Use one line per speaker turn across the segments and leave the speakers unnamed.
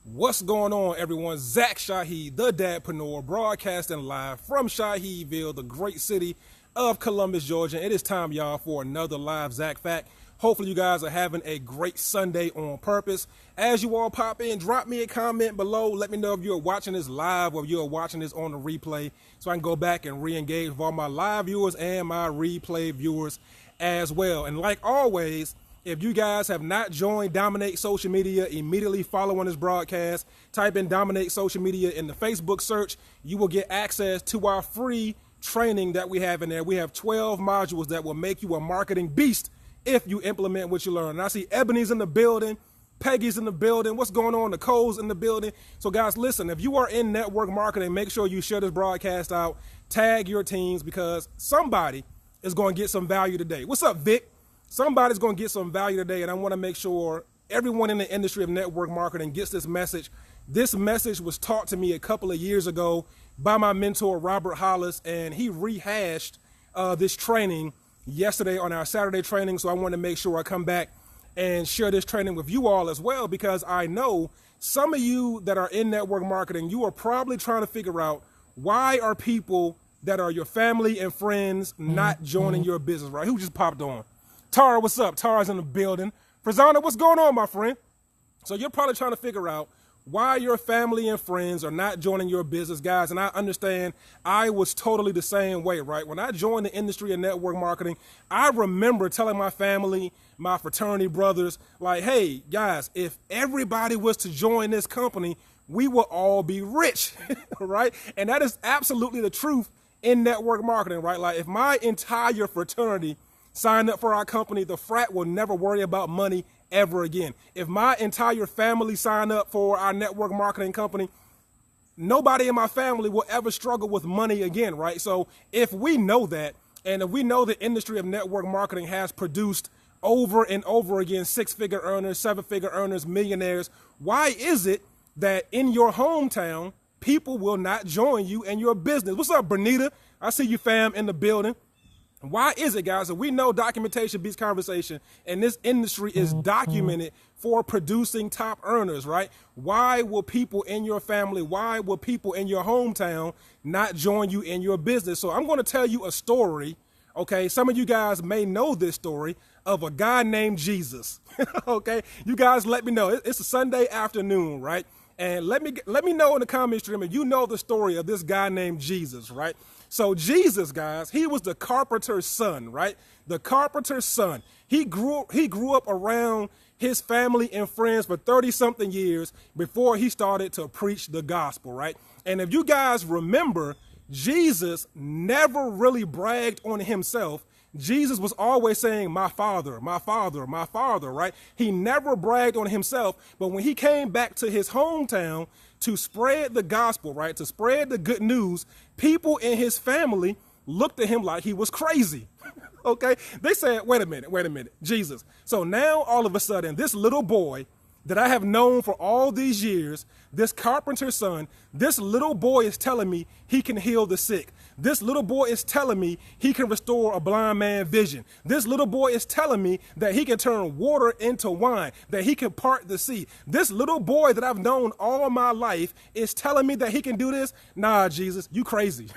What's going on, everyone? Zach Shaheed, the Dadpreneur, broadcasting live from Shaheedville, the great city of Columbus, Georgia. It is time, y'all, for another live Zach Fact. Hopefully you guys are having a great Sunday on purpose. As you all pop in, drop me a comment below. Let me know if you're watching this live or if you're watching this on the replay so I can go back and re-engage with all my live viewers and my replay viewers as well. And like always, if you guys have not joined Dominate Social Media, immediately follow on this broadcast. Type in Dominate Social Media in the Facebook search. You will get access to our free training that we have in there. We have 12 modules that will make you a marketing beast if you implement what you learn. And I see Ebony's in the building. Peggy's in the building. What's going on? Nicole's in the building. So guys, listen, if you are in network marketing, make sure you share this broadcast out. Tag your teams because somebody is going to get some value today. What's up, Vic? Somebody's going to get some value today, and I want to make sure everyone in the industry of network marketing gets this message. This message was taught to me a couple of years ago by my mentor, Robert Hollis, and he rehashed this training yesterday on our Saturday training, so I want to make sure I come back and share this training with you all as well, because I know some of you that are in network marketing, you are probably trying to figure out why are people that are your family and friends not joining your business, right? Who just popped on? Tara, what's up? Tara's in the building. Frazana, what's going on, my friend? So you're probably trying to figure out why your family and friends are not joining your business, guys. And I understand I was totally the same way, right? When I joined the industry of network marketing, I remember telling my family, my fraternity brothers, like, hey, guys, if everybody was to join this company, we will all be rich, right? And that is absolutely the truth in network marketing, right? Like if my entire fraternity signed up for our company, the frat will never worry about money ever again. If my entire family signed up for our network marketing company, nobody in my family will ever struggle with money again, right? So if we know that, and if we know the industry of network marketing has produced over and over again six-figure earners, seven-figure earners, millionaires, why is it that in your hometown, people will not join you in your business? What's up, Bernita? I see you, fam, in the building. Why is it, guys? So we know documentation beats conversation, and this industry is documented for producing top earners, right? Why will people in your family, why will people in your hometown not join you in your business? So I'm going to tell you a story, okay? Some of you guys may know this story of a guy named Jesus, okay? You guys let me know. It's a Sunday afternoon, right? And let me know in the comment stream if you know the story of this guy named Jesus, right? So Jesus, guys, he was the carpenter's son, right? The carpenter's son. He grew up around his family and friends for 30-something years before he started to preach the gospel, right? And if you guys remember, Jesus never really bragged on himself. Jesus was always saying, my father, my father, my father, right? He never bragged on himself. But when he came back to his hometown to spread the gospel, right, to spread the good news, people in his family looked at him like he was crazy. Okay? They said, wait a minute, Jesus. So now all of a sudden, this little boy that I have known for all these years, this carpenter's son, this little boy is telling me he can heal the sick. This little boy is telling me he can restore a blind man's vision. This little boy is telling me that he can turn water into wine, that he can part the sea. This little boy that I've known all my life is telling me that he can do this. Nah, Jesus, you crazy.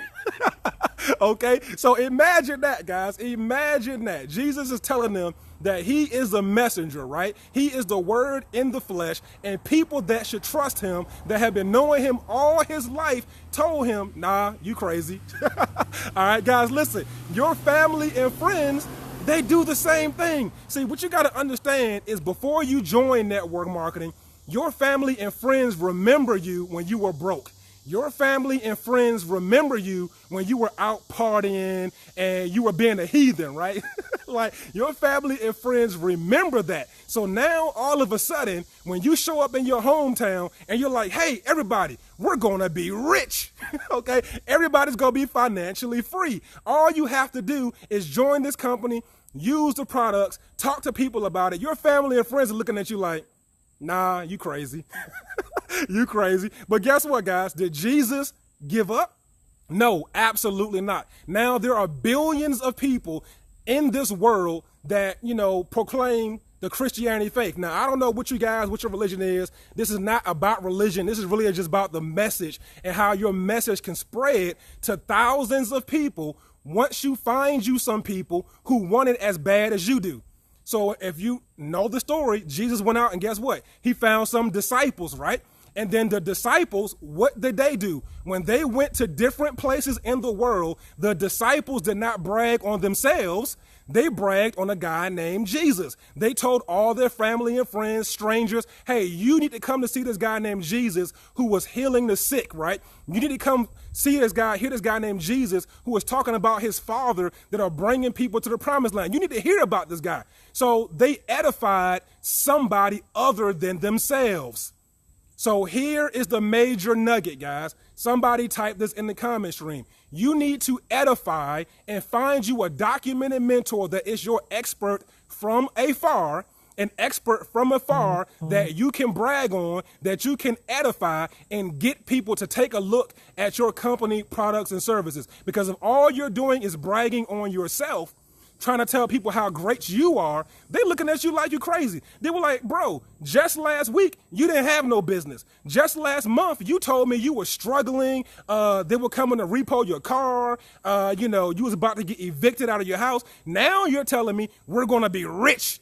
Okay, so imagine that, guys. Imagine that. Jesus is telling them that he is a messenger, right? He is the word in the flesh, and people that should trust him, that have been knowing him all his life, told him, nah, you crazy. All right, guys, listen, your family and friends, they do the same thing. See, what you got to understand is before you join network marketing, your family and friends remember you when you were broke. Your family and friends remember you when you were out partying and you were being a heathen, right? Like your family and friends remember that. So now all of a sudden, when you show up in your hometown and you're like, hey, everybody, we're going to be rich. Okay. Everybody's going to be financially free. All you have to do is join this company, use the products, talk to people about it. Your family and friends are looking at you like, nah, you crazy. You crazy. But guess what, guys? Did Jesus give up? No, absolutely not. Now there are billions of people in this world that, proclaim the Christianity faith. Now, I don't know what your religion is. This is not about religion. This is really just about the message and how your message can spread to thousands of people once you find you some people who want it as bad as you do. So if you know the story, Jesus went out and guess what? He found some disciples, right? And then the disciples, what did they do? When they went to different places in the world, the disciples did not brag on themselves. They bragged on a guy named Jesus. They told all their family and friends, strangers, hey, you need to come to see this guy named Jesus who was healing the sick, right? You need to come see this guy, hear this guy named Jesus who was talking about his Father that are bringing people to the promised land. You need to hear about this guy. So they edified somebody other than themselves. So here is the major nugget, guys. Somebody type this in the comment stream. You need to edify and find you a documented mentor that is your expert from afar, an expert from afar that you can brag on, that you can edify and get people to take a look at your company, products, and services. Because if all you're doing is bragging on yourself, trying to tell people how great you are, they looking at you like you're crazy. They were like, bro, just last week, you didn't have no business. Just last month, you told me you were struggling. They were coming to repo your car. You was about to get evicted out of your house. Now you're telling me we're going to be rich.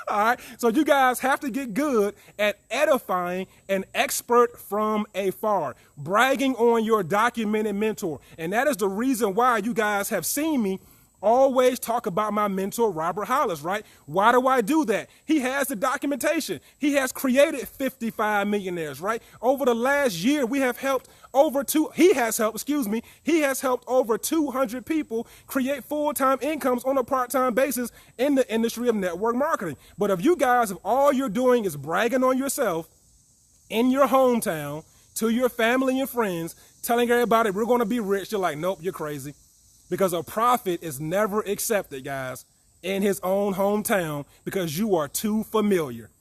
All right. So you guys have to get good at edifying an expert from afar, bragging on your documented mentor. And that is the reason why you guys have seen me always talk about my mentor, Robert Hollis, right? Why do I do that? He has the documentation. He has created 55 millionaires, right? Over the last year, he has helped over 200 people create full-time incomes on a part-time basis in the industry of network marketing. But if all you're doing is bragging on yourself in your hometown to your family and friends, telling everybody we're going to be rich, you're like, nope, you're crazy. Because a prophet is never accepted, guys, in his own hometown because you are too familiar.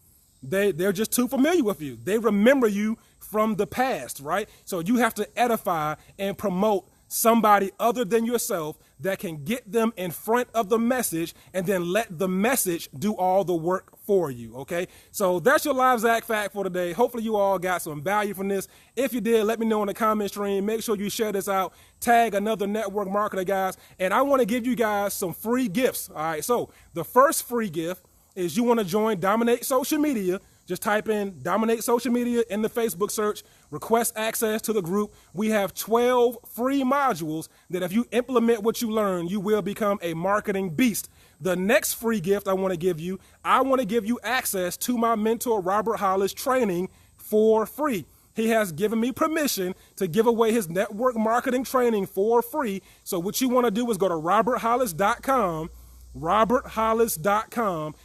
They're just too familiar with you. They remember you from the past, right? So you have to edify and promote somebody other than yourself that can get them in front of the message and then let the message do all the work for you, okay? So that's your live Zach fact for today. Hopefully you all got some value from this. If you did, let me know in the comment stream. Make sure you share this out. Tag another network marketer, guys. And I want to give you guys some free gifts, all right? So the first free gift is you want to join Dominate Social Media. Just type in Dominate Social Media in the Facebook search, request access to the group. We have 12 free modules that if you implement what you learn, you will become a marketing beast. The next free gift I want to give you access to my mentor, Robert Hollis training for free. He has given me permission to give away his network marketing training for free. So what you want to do is go to roberthollis.com,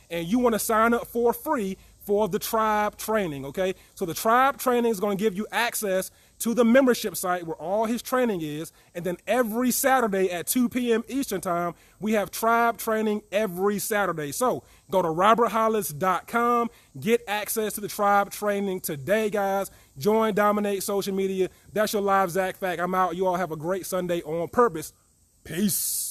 and you want to sign up for free for the Tribe training, okay? So the Tribe training is going to give you access to the membership site where all his training is. And then every Saturday at 2 p.m. Eastern time, we have Tribe training every Saturday. So go to roberthollis.com, get access to the Tribe training today, guys. Join Dominate Social Media. That's your live Zach fact. I'm out. You all have a great Sunday on purpose. Peace.